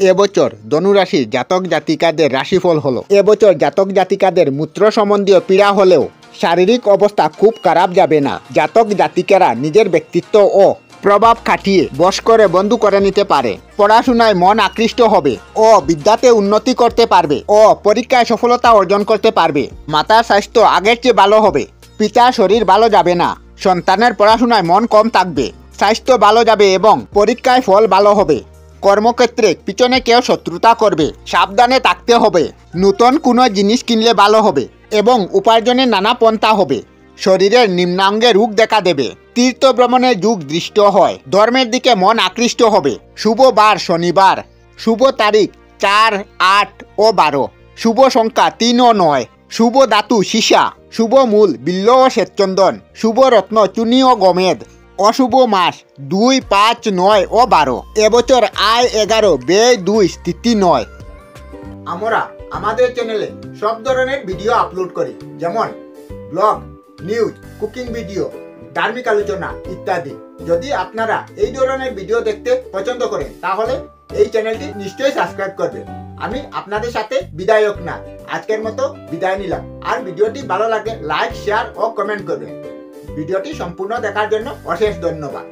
এবছর ধনুরাশির জাতক জাতিকাদের রাশিফল হলো। এবছর জাতক জাতিকাদের মূত্র সম্বন্ধীয় পীড়া হলেও শারীরিক অবস্থা খুব খারাপ যাবে না। জাতক জাতিকারা নিজের ব্যক্তিত্ব ও প্রভাব খাটিয়ে বশ করে বন্ধু করে নিতে পারে। পড়াশোনায় মন আকৃষ্ট হবে ও বিদ্যাতে উন্নতি করতে পারবে ও পরীক্ষায় সফলতা অর্জন করতে পারবে। মাতার স্বাস্থ্য আগের চেয়ে ভালো হবে। পিতার শরীর ভালো যাবে না। সন্তানের পড়াশোনায় মন কম থাকবে। স্বাস্থ্য ভালো যাবে এবং পরীক্ষায় ফল ভালো হবে। কর্মক্ষেত্রে পিছনে কেউ শত্রুতা করবে, সাবধানে থাকতে হবে। নতুন কোনো জিনিস কিনলে ভালো হবে এবং উপার্জনের নানা পন্থা হবে। শরীরের নিম্নাঙ্গে রোগ দেখা দেবে। তীর্থ ভ্রমণের যুগ দৃষ্ট হয়। ধর্মের দিকে মন আকৃষ্ট হবে। শুভ বার শনিবার। শুভ তারিখ 4, 8 ও 12। শুভ সংখ্যা 3 ও 9। শুভ ধাতু সীসা। শুভ মূল বিল্ল ও শ্বেতচন্দন। শুভ রত্ন চুনি ও গমেদ। অশুভ মাস 2, 5, 9 ও 12। এবছর আয় 11, ব্যয় 2, স্থিতি 9। আমরা আমাদের চ্যানেলে সব ধরনের ভিডিও আপলোড করি, যেমন ব্লগ, নিউজ, কুকিং ভিডিও, ধার্মিক আলোচনা ইত্যাদি। যদি আপনারা এই ধরনের ভিডিও দেখতে পছন্দ করেন তাহলে এই চ্যানেলটি নিশ্চয়ই সাবস্ক্রাইব করবেন। আমি আপনাদের সাথে বিদায়ক না, আজকের মতো বিদায় নিলাম। আর ভিডিওটি ভালো লাগে লাইক, শেয়ার ও কমেন্ট করবেন। ভিডিওটি সম্পূর্ণ দেখার জন্য অশেষ ধন্যবাদ।